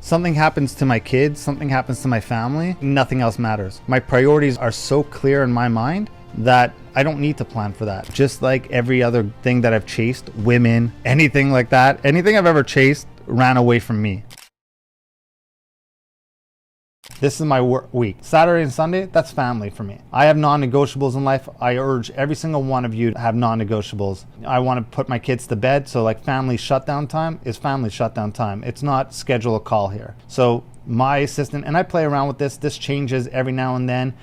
Something happens to my kids, something happens to my family, nothing else matters. My priorities are so clear in my mind that I don't need to plan for that. Just like every other thing that I've chased, women, anything like that, anything I've ever chased ran away from me. This is my work week. Saturday and Sunday, that's family for me. I have non-negotiables in life. I urge every single one of you to have non-negotiables. I want to put my kids to bed, so like family shutdown time is family shutdown time. It's not schedule a call here. So my assistant, and I play around with this changes every now and then.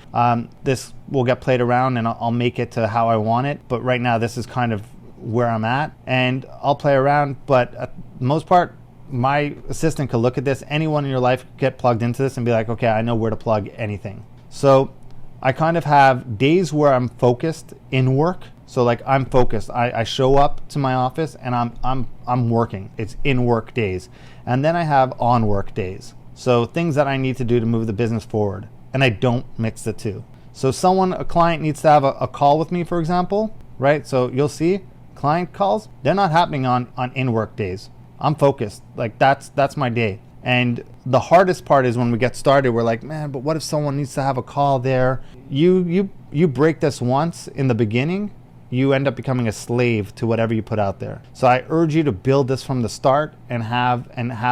This will get played around and I'll make it to how I want it. But right now, this is kind of where I'm at, and I'll play around, but at the most part, my assistant could look at this. Anyone in your life could get plugged into this and be like, okay, I know where to plug anything. So I kind of have days where I'm focused in work. So like I'm focused. I show up to my office and I'm working. It's in work days. And then I have on work days. So things that I need to do to move the business forward. And I don't mix the two. So a client needs to have a call with me, for example, right? So you'll see client calls, they're not happening on in work days. I'm focused. Like that's my day. And the hardest part is when we get started, we're like, man, but what if someone needs to have a call there? You break this once in the beginning, you end up becoming a slave to whatever you put out there. So I urge you to build this from the start and have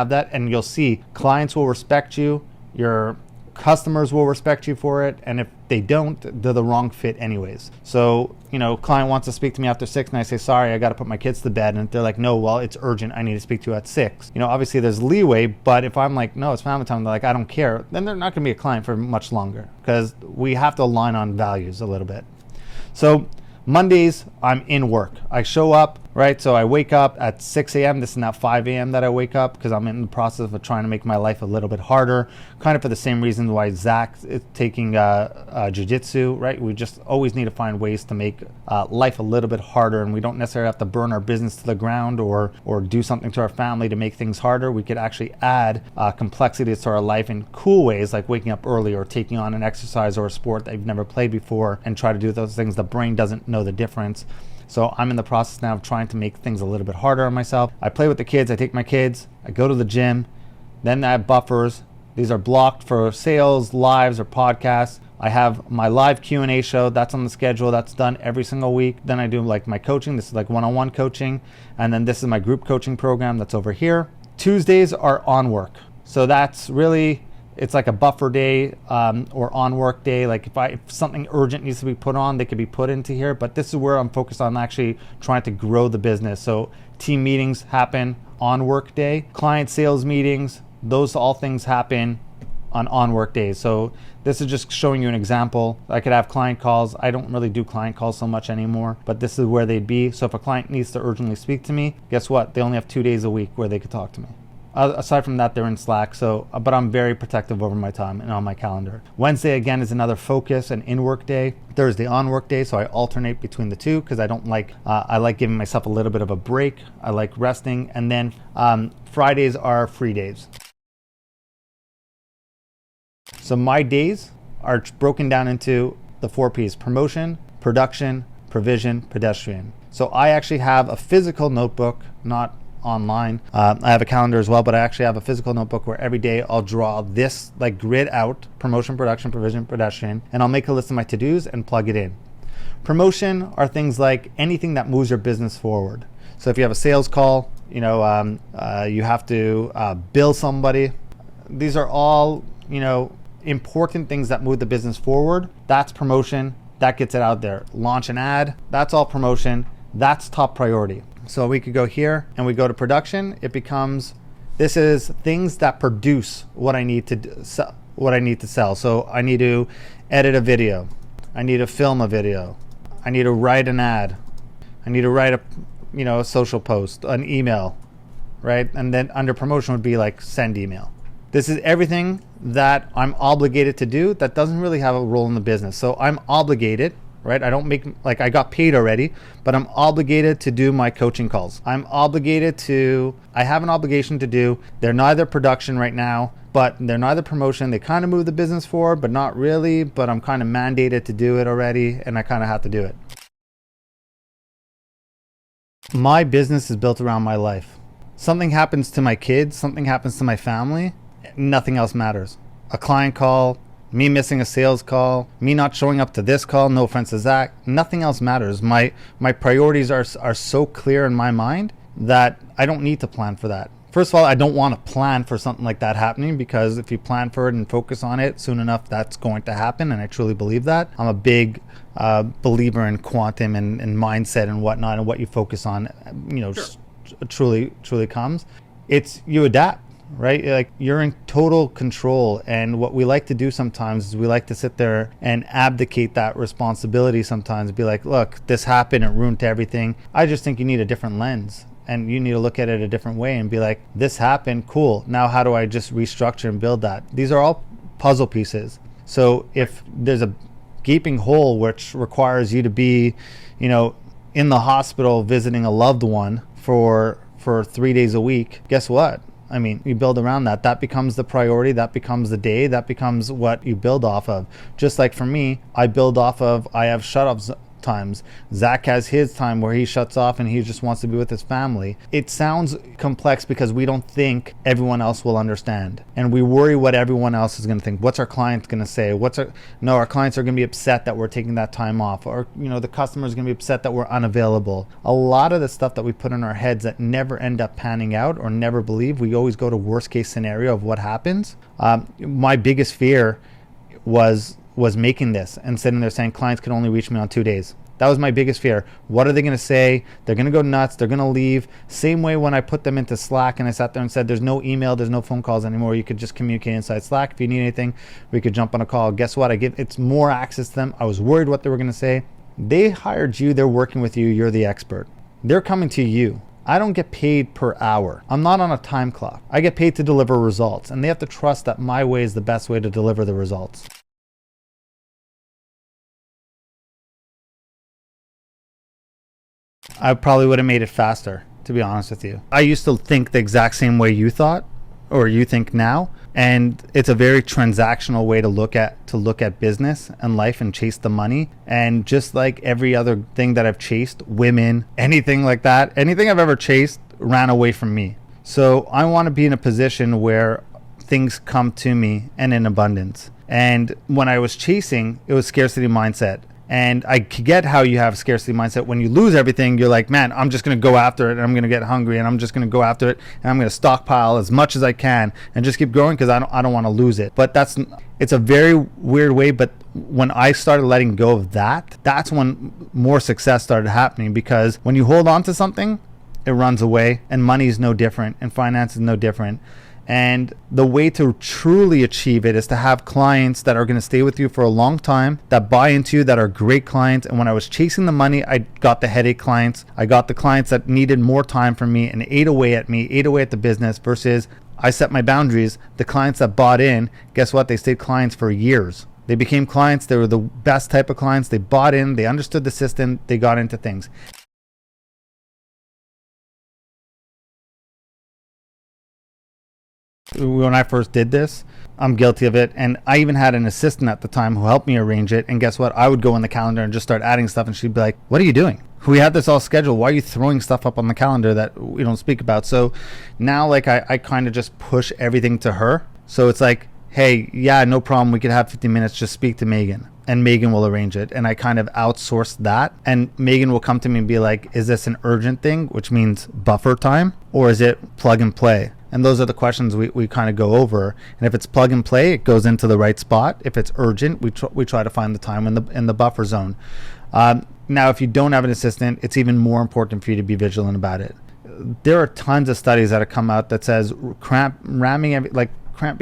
that, and you'll see clients will respect you, your customers will respect you for it, and if they don't, they're the wrong fit anyways. So, client wants to speak to me after 6 and I say, sorry, I got to put my kids to bed, and they're like, no, well, it's urgent, I need to speak to you at 6. Obviously there's leeway, but if I'm like, no, it's family time, they're like, I don't care, then they're not going to be a client for much longer, because we have to align on values a little bit. So Mondays, I'm in work. I show up, right? So I wake up at 6 a.m. This is not 5 a.m. that I wake up, because I'm in the process of trying to make my life a little bit harder, kind of for the same reason why Zach is taking jiu-jitsu, right? We just always need to find ways to make life a little bit harder, and we don't necessarily have to burn our business to the ground or do something to our family to make things harder. We could actually add complexities to our life in cool ways, like waking up early or taking on an exercise or a sport that you've never played before, and try to do those things. The brain doesn't know the difference. So I'm in the process now of trying to make things a little bit harder on myself. I play with the kids, I take my kids, I go to the gym, then I have buffers. These are blocked for sales, lives, or podcasts. I have my live Q&A show, that's on the schedule, that's done every single week. Then I do like my coaching, this is like one-on-one coaching, and then this is my group coaching program that's over here. Tuesdays are on work. So that's really, it's like a buffer day or on work day. Like if something urgent needs to be put on, they could be put into here. But this is where I'm focused on actually trying to grow the business. So team meetings happen on work day. Client sales meetings, those all things happen on work days. So this is just showing you an example. I could have client calls. I don't really do client calls so much anymore, but this is where they'd be. So if a client needs to urgently speak to me, guess what? They only have 2 days a week where they could talk to me. Aside from that, they're in Slack. But I'm very protective over my time and on my calendar. Wednesday, again, is another focus and in-work day. Thursday, on-work day. So I alternate between the two because I don't like, I like giving myself a little bit of a break. I like resting. And then Fridays are free days. So my days are broken down into the 4 P's: promotion, production, provision, pedestrian. So I actually have a physical notebook, not online. I have a calendar as well, but I actually have a physical notebook where every day I'll draw this like grid out: promotion, production, provision, pedestrian, and I'll make a list of my to-dos and plug it in. Promotion are things like anything that moves your business forward. So if you have a sales call, you have to bill somebody. These are all, important things that move the business forward. That's promotion. That gets it out there. Launch an ad. That's all promotion. That's top priority. So we could go here and we go to production. It becomes, this is things that produce what I need to sell. So I need to edit a video. I need to film a video. I need to write an ad. I need to write a social post, an email, right? And then under promotion would be like send email. This is everything that I'm obligated to do that doesn't really have a role in the business. So I'm obligated, right? I don't make, like, I got paid already, but I'm obligated to do my coaching calls. I have an obligation to do. They're neither production right now, but they're neither promotion. They kind of move the business forward, but not really, but I'm kind of mandated to do it already, and I kind of have to do it. My business is built around my life. Something happens to my kids, something happens to my family, nothing else matters. A client call, me missing a sales call, me not showing up to this call, no offense to Zach, nothing else matters. My priorities are so clear in my mind that I don't need to plan for that. First of all, I don't want to plan for something like that happening, because if you plan for it and focus on it, soon enough that's going to happen, and I truly believe that. I'm a big believer in quantum and mindset and whatnot, and what you focus on, truly comes. It's you adapt, right? Like, you're in total control, and what we like to do sometimes is we like to sit there and abdicate that responsibility sometimes and be like, look, this happened, it ruined everything. I just think you need a different lens. And you need to look at it a different way and be like, this happened, cool. Now how do I just restructure and build that? These are all puzzle pieces. So if there's a gaping hole which requires you to be, in the hospital visiting a loved one for 3 days a week, guess what? I mean, you build around that. That becomes the priority. That becomes the day. That becomes what you build off of. Just like for me, I build off of, I have shut-offs times. Zach has his time where he shuts off and he just wants to be with his family. It sounds complex because we don't think everyone else will understand, and we worry what everyone else is going to think. What's our client going to say? Our clients are going to be upset that we're taking that time off, or the customer is going to be upset that we're unavailable. A lot of the stuff that we put in our heads that never end up panning out or never believe, we always go to worst case scenario of what happens. My biggest fear was making this and sitting there saying clients can only reach me on 2 days. That was my biggest fear. What are they going to say? They're going to go nuts. They're going to leave. Same way when I put them into Slack and I sat there and said, there's no email, there's no phone calls anymore. You could just communicate inside Slack. If you need anything, we could jump on a call. Guess what? It's more access to them. I was worried what they were going to say. They hired you. They're working with you. You're the expert. They're coming to you. I don't get paid per hour. I'm not on a time clock. I get paid to deliver results, and they have to trust that my way is the best way to deliver the results. I probably would have made it faster, to be honest with you. I used to think the exact same way you thought, or you think now, and it's a very transactional way to look at business and life and chase the money. And just like every other thing that I've chased, women, anything like that, anything I've ever chased ran away from me. So I want to be in a position where things come to me and in abundance. And when I was chasing, it was scarcity mindset. And I get how you have scarcity mindset. When you lose everything, you're like, man, I'm just going to go after it, and I'm going to get hungry, and I'm just going to go after it, and I'm going to stockpile as much as I can and just keep going because I don't want to lose it. But it's a very weird way. But when I started letting go of that, that's when more success started happening, because when you hold on to something, it runs away, and money is no different, and finance is no different. And the way to truly achieve it is to have clients that are going to stay with you for a long time, that buy into you, that are great clients. And when I was chasing the money, I got the headache clients. I got the clients that needed more time from me and ate away at the business, versus I set my boundaries. The clients that bought in, guess what? They stayed clients for years. They became clients. They were the best type of clients. They bought in. They understood the system. They got into things. When I first did this, I'm guilty of it, and I even had an assistant at the time who helped me arrange it. And guess what? I would go in the calendar and just start adding stuff, and she'd be like, what are you doing? We had this all scheduled. Why are you throwing stuff up on the calendar that we don't speak about? So now, like, I kind of just push everything to her. So it's like, hey, yeah, no problem, we could have 15 minutes, just speak to Megan, and Megan will arrange it. And I kind of outsource that, and Megan will come to me and be like, is this an urgent thing, which means buffer time, or is it plug and play? And those are the questions we kind of go over. And if it's plug and play, it goes into the right spot. If it's urgent, we try to find the time in the buffer zone. Now, if you don't have an assistant, it's even more important for you to be vigilant about it. There are tons of studies that have come out that says cramping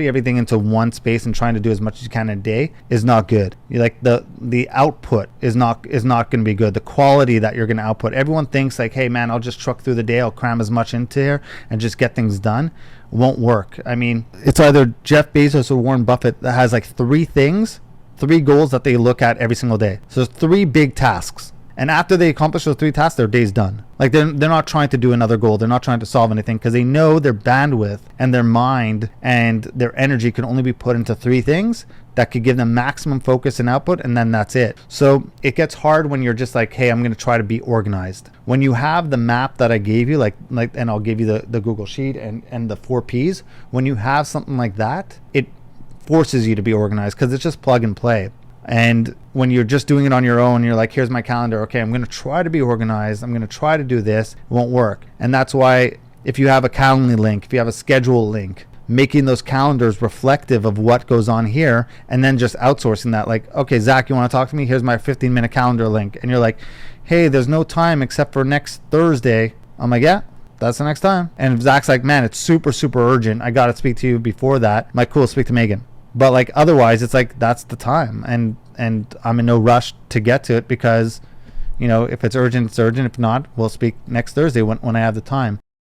everything into one space and trying to do as much as you can in a day is not good. The output is not going to be good. The quality that you're going to output. Everyone thinks like, hey man, I'll just truck through the day, I'll cram as much into here and just get things done. Won't work. I mean, it's either Jeff Bezos or Warren Buffett that has like three goals that they look at every single day. So there's 3 big tasks. And after they accomplish those 3 tasks, their day's done. Like they're not trying to do another goal. They're not trying to solve anything because they know their bandwidth and their mind and their energy can only be put into 3 things that could give them maximum focus and output, and then that's it. So it gets hard when you're just like, hey, I'm going to try to be organized. When you have the map that I gave you, like, and I'll give you the Google Sheet and the 4 Ps, when you have something like that, it forces you to be organized because it's just plug and play. And when you're just doing it on your own, you're like, here's my calendar. Okay, I'm going to try to be organized. I'm going to try to do this. It won't work. And that's why if you have a Calendly link, if you have a schedule link, making those calendars reflective of what goes on here, and then just outsourcing that. Like, okay, Zach, you want to talk to me? Here's my 15-minute calendar link. And you're like, hey, there's no time except for next Thursday. I'm like, yeah, that's the next time. And if Zach's like, man, it's super, super urgent, I got to speak to you before that, I'm like, cool, speak to Megan. But like otherwise, it's like, that's the time. And I'm in no rush to get to it because, you know, if it's urgent, it's urgent. If not, we'll speak next Thursday when I have the time.